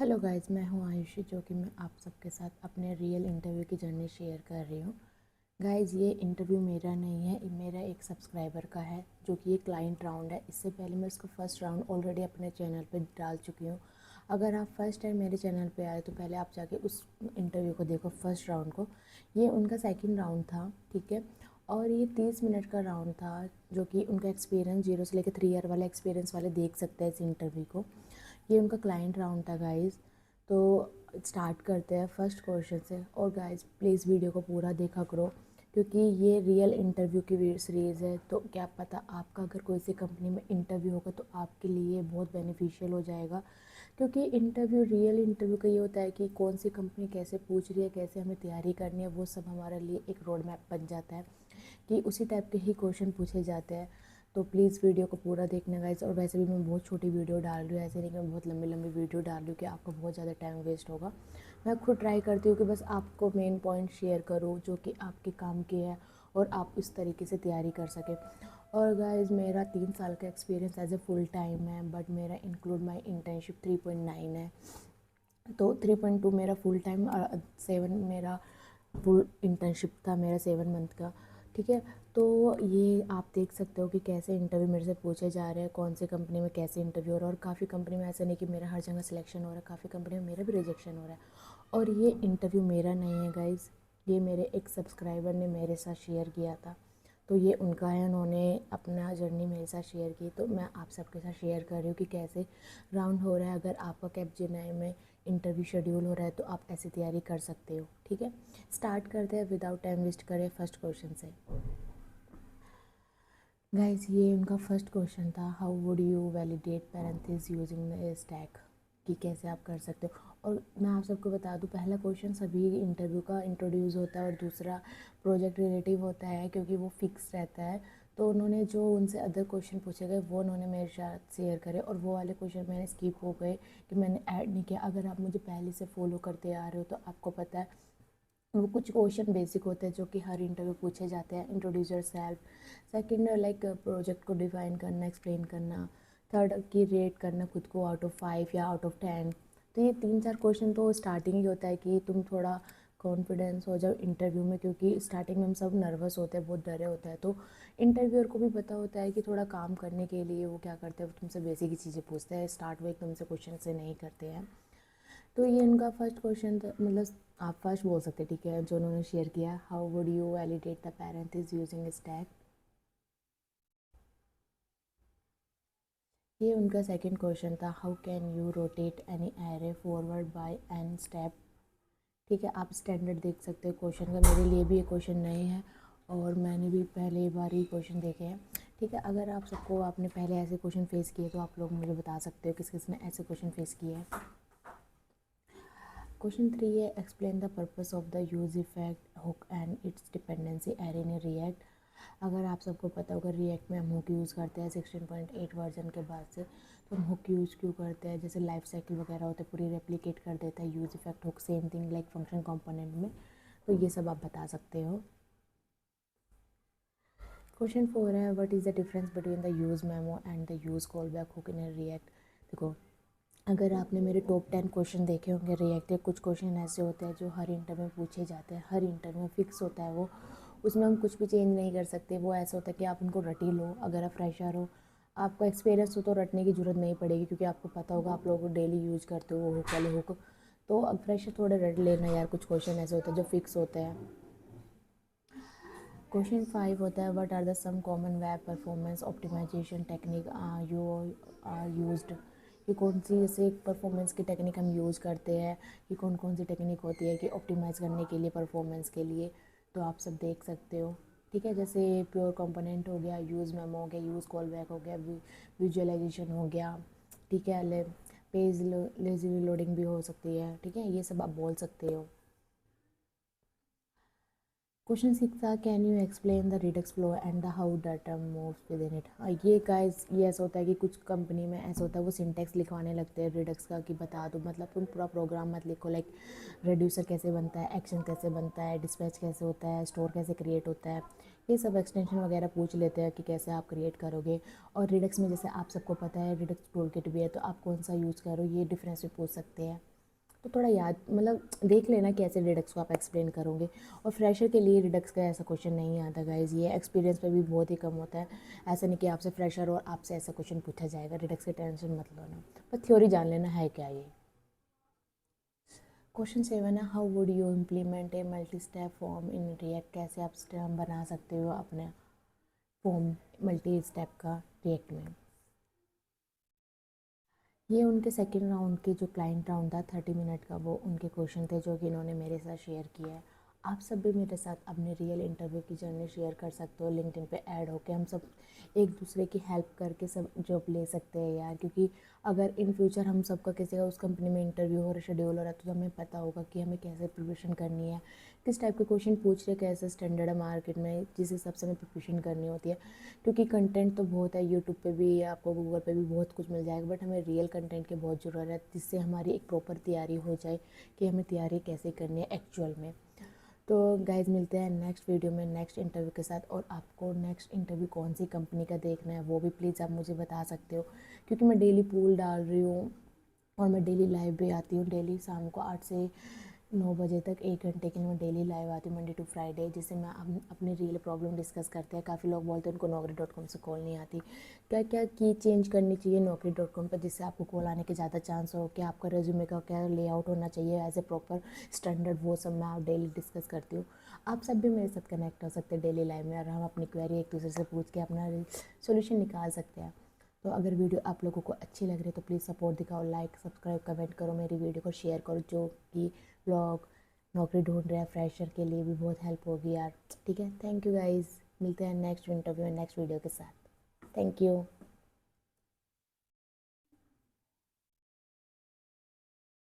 Hello guys, मैं हूं आयुषी, जो कि मैं आप सबके साथ अपने रियल इंटरव्यू की जर्नी शेयर कर रही हूं। गाइस, ये इंटरव्यू मेरा नहीं है, मेरा एक सब्सक्राइबर का है, जो कि ये क्लाइंट राउंड है। इससे पहले मैं इसको फर्स्ट राउंड ऑलरेडी अपने चैनल पे डाल चुकी हूँ। अगर आप फर्स्ट टाइम मेरे चैनल पे आए तो पहले आप जाके उस इंटरव्यू को देखो, फर्स्ट राउंड को। ये उनका सेकेंड राउंड था, ठीक है। और ये 30 मिनट का राउंड था, जो कि उनका एक्सपीरियंस 0 से लेकर 3 ईयर वाला एक्सपीरियंस वाले देख सकते हैं इस इंटरव्यू को। ये उनका क्लाइंट राउंड था गाइस। तो स्टार्ट करते हैं फर्स्ट क्वेश्चन से। और गाइस, प्लीज़ वीडियो को पूरा देखा करो, क्योंकि ये रियल इंटरव्यू की सीरीज़ है। तो क्या पता आपका अगर कोई सी कंपनी में इंटरव्यू होगा तो आपके लिए बहुत बेनिफिशियल हो जाएगा। क्योंकि इंटरव्यू, रियल इंटरव्यू का ये होता है कि कौन सी कंपनी कैसे पूछ रही है, कैसे हमें तैयारी करनी है, वो सब हमारे लिए एक रोड मैप बन जाता है कि उसी टाइप के ही क्वेश्चन पूछे जाते हैं। तो प्लीज़ वीडियो को पूरा देखना गाइस। और वैसे भी मैं बहुत छोटी वीडियो डाल रही हूँ, ऐसे नहीं कि मैं बहुत लंबी लंबी वीडियो डाल रही हूँ कि आपका बहुत ज़्यादा टाइम वेस्ट होगा। मैं खुद ट्राई करती हूँ कि बस आपको मेन पॉइंट शेयर करूँ जो कि आपके काम के है, और आप इस तरीके से तैयारी कर सकें। और गाइस, मेरा 3 साल का experience as a full time है, बट मेरा इंक्लूड माई इंटर्नशिप 3.9 है। तो 3.2 मेरा फुल टाइम, 7 मेरा फुल इंटर्नशिप था, मेरा 7 मंथ का, ठीक है। तो ये आप देख सकते हो कि कैसे इंटरव्यू मेरे से पूछे जा रहे हैं, कौन सी कंपनी में कैसे इंटरव्यू हो रहा है। और काफ़ी कंपनी में ऐसा नहीं कि मेरा हर जगह सिलेक्शन हो रहा है, काफ़ी कंपनी में मेरा भी रिजेक्शन हो रहा है। और ये इंटरव्यू मेरा नहीं है गाइज़, ये मेरे एक सब्सक्राइबर ने मेरे साथ शेयर किया था। तो ये उनका है, उन्होंने अपना जर्नी मेरे साथ शेयर की, तो मैं आप सबके साथ शेयर कर रही हूँ कि कैसे राउंड हो रहा है। अगर आपका कैपजेमिनी में इंटरव्यू शेड्यूल हो रहा है तो आप ऐसी तैयारी कर सकते हो, ठीक है। स्टार्ट करते हैं विदाउट टाइम वेस्ट करें फर्स्ट क्वेश्चन से। गाइस, ये उनका फर्स्ट क्वेश्चन था, how would you validate parenthesis using stack, कि कैसे आप कर सकते हो। और मैं आप सबको बता दूं, पहला क्वेश्चन सभी इंटरव्यू का इंट्रोड्यूस होता है और दूसरा प्रोजेक्ट रिलेटिव होता है, क्योंकि वो फिक्स रहता है। तो उन्होंने जो उनसे अदर क्वेश्चन पूछे गए वो उन्होंने मेरे साथ शेयर करे, और वो वाले क्वेश्चन मैंने स्किप हो गए कि मैंने ऐड नहीं किया। अगर आप मुझे पहले से फॉलो करते आ रहे हो तो आपको पता है वो कुछ क्वेश्चन बेसिक होते हैं जो कि हर इंटरव्यू पूछे जाते हैं। Introduce yourself, second like project को डिफाइन करना, एक्सप्लेन करना, थर्ड की रेट करना खुद को आउट ऑफ 5 या आउट ऑफ 10। तो ये 3-4 क्वेश्चन तो स्टार्टिंग ही होता है कि तुम थोड़ा कॉन्फिडेंस हो जाओ इंटरव्यू में, क्योंकि स्टार्टिंग में हम सब नर्वस होते हैं, बहुत डरे होते हैं। तो इंटरव्यूअर को भी पता होता है कि थोड़ा काम करने के लिए वो क्या करते हैं, वो तुमसे बेसिक ही चीज़ें पूछते हैं, स्टार्ट में एकदम से क्वेश्चन से नहीं करते हैं। तो ये इनका फर्स्ट क्वेश्चन था, मतलब आप फर्स्ट बोल सकते हैं, ठीक है, जो उन्होंने शेयर किया, how would you validate the parenthesis using stack. ये उनका सेकंड क्वेश्चन था, how can you rotate any array forward by N step. ठीक है, आप स्टैंडर्ड देख सकते हो क्वेश्चन का, मेरे लिए भी ये क्वेश्चन नए हैं और मैंने भी पहले बार ही क्वेश्चन देखे हैं, ठीक है। अगर आप सबको, आपने पहले ऐसे क्वेश्चन फेस किए तो आप लोग मुझे बता सकते हो किस किस ने ऐसे क्वेश्चन फेस किए हैं। क्वेश्चन 3 है, explain the purpose of the use effect hook and it's dependency array in React. अगर आप सबको पता होगा, रिएक्ट में हम हुक यूज़ करते हैं 16.8 वर्जन के बाद से। तो हम हुक यूज़ क्यों करते हैं, जैसे लाइफ साइकिल वगैरह होते हैं, पूरी रेप्लिकेट कर देता है use effect hook, same thing like function component में। तो ये सब आप बता सकते हो। क्वेश्चन 4 है, what is the difference between the use memo and the use call back hook in React. देखो, अगर आपने मेरे टॉप 10 क्वेश्चन देखे होंगे रिएक्ट के, कुछ क्वेश्चन ऐसे होते हैं जो हर इंटरव्यू में पूछे जाते हैं, हर इंटरव्यू में फिक्स होता है वो, उसमें हम कुछ भी चेंज नहीं कर सकते। वो ऐसा होता है कि आप उनको रट ही लो। अगर आप फ्रेशर हो, आपको एक्सपीरियंस हो तो रटने की ज़रूरत नहीं पड़ेगी, क्योंकि आपको पता होगा, आप लोग डेली यूज करते हो वो हुक वाले हुक। तो अब फ्रेशर थोड़े रट लेना यार, कुछ क्वेश्चन ऐसे होते हैं जो फिक्स होते हैं। क्वेश्चन 5 होता है, what are the some common web performance optimization technique you are used. ये कौन सी जैसे परफॉर्मेंस की टेक्निक हम यूज़ करते हैं, ये कौन कौन सी टेक्निक होती है कि ऑप्टिमाइज़ करने के लिए, परफॉर्मेंस के लिए। तो आप सब देख सकते हो, ठीक है। जैसे प्योर कंपोनेंट हो गया, यूज़ मेमो हो गया, यूज़ कॉल बैक हो गया, विजुअलाइजेशन हो गया, ठीक है। पेज लेजी लोडिंग भी हो सकती है, ठीक है, ये सब आप बोल सकते हो। क्वेश्चन 6 था, can you explain the Redux flow and the how data moves with in it. ये गाइस, ये ऐसा होता है कि कुछ कंपनी में ऐसा होता है, वो सिंटेक्स लिखवाने लगते हैं रिडक्स का, कि बता दो, मतलब तुम पूरा प्रोग्राम मत लिखो, लाइक रेड्यूसर कैसे बनता है, एक्शन कैसे बनता है, डिस्पैच कैसे होता है, स्टोर कैसे क्रिएट होता है। ये सब एक्सटेंशन वगैरह पूछ लेते हैं कि कैसे आप क्रिएट करोगे। और रिडक्स में जैसे आप सबको पता है, रिडक्स टूल किट भी है, तो आप कौन सा यूज़ करो, ये डिफरेंस भी पूछ सकते हैं। तो थोड़ा याद मतलब देख लेना कैसे रिडक्स को आप एक्सप्लेन करोगे। और फ्रेशर के लिए रिडक्स का ऐसा क्वेश्चन नहीं आता गाइज, ये एक्सपीरियंस पे भी बहुत ही कम होता है। ऐसा नहीं कि आपसे फ्रेशर और आपसे ऐसा क्वेश्चन पूछा जाएगा, रिडक्स की टेंशन मत लो ना, पर थ्योरी जान लेना है क्या ये। क्वेश्चन 7 है, how would you implement a multi step form in React, कैसे आप स्टेप बना सकते हो अपने फॉर्म मल्टी स्टेप का रिएक्ट में। ये उनके सेकेंड राउंड के जो क्लाइंट राउंड था 30 मिनट का, वो उनके क्वेश्चन थे जो कि इन्होंने मेरे साथ शेयर किया है। आप सब भी मेरे साथ अपने रियल इंटरव्यू की जर्नी शेयर कर सकते हो, लिंक्डइन पे ऐड होके हम सब एक दूसरे की हेल्प करके सब जॉब ले सकते हैं यार। क्योंकि अगर इन फ्यूचर हम सबका किसी का उस कंपनी में इंटरव्यू हो शेड्यूल हो रहा है तो हमें पता होगा कि हमें कैसे प्रिपरेशन करनी है, किस टाइप के क्वेश्चन पूछ रहे, कैसे स्टैंडर्ड है मार्केट में, जिस हिसाब से हमें प्रिपरेशन करनी होती है। क्योंकि कंटेंट तो बहुत है, यूट्यूब पे भी आपको गूगल पे भी बहुत कुछ मिल जाएगा, बट हमें रियल कंटेंट की बहुत ज़रूरत है जिससे हमारी एक प्रॉपर तैयारी हो जाए कि हमें तैयारी कैसे करनी है एक्चुअल में। तो गाइज मिलते हैं नेक्स्ट वीडियो में नेक्स्ट इंटरव्यू के साथ। और आपको नेक्स्ट इंटरव्यू कौन सी कंपनी का देखना है वो भी प्लीज़ आप मुझे बता सकते हो, क्योंकि मैं डेली पूल डाल रही हूँ और मैं डेली लाइव भी आती हूँ। डेली शाम को 8 से 9 बजे तक 1 घंटे के लिए मैं डेली लाइव आती हूँ मंडे टू फ्राइडे, जिससे मैं अपनी रियल प्रॉब्लम डिस्कस करते हैं। काफ़ी लोग बोलते हैं उनको naukri.com से कॉल नहीं आती, क्या क्या की चेंज करनी चाहिए naukri.com पर जिससे आपको कॉल आने के ज़्यादा चांस हो, क्या आपका रेज्यूमे का क्या लेआउट होना चाहिए एज ए प्रॉपर स्टैंडर्ड, वो सब मैं डेली डिस्कस करती हूँ। आप सब भी मेरे साथ कनेक्ट हो सकते हैं डेली लाइव में और हम अपनी क्वेरी एक दूसरे से पूछ के अपना सोल्यूशन निकाल सकते हैं। तो अगर वीडियो आप लोगों को अच्छी लग रही है तो प्लीज़ सपोर्ट दिखाओ, लाइक सब्सक्राइब कमेंट करो, मेरी वीडियो को शेयर करो, जो कि ब्लॉग नौकरी ढूंढ रहे हैं फ्रेशर के लिए भी बहुत हेल्प होगी यार। ठीक है, थैंक यू गाइज, मिलते हैं नेक्स्ट इंटरव्यू में नेक्स्ट वीडियो के साथ। Thank you.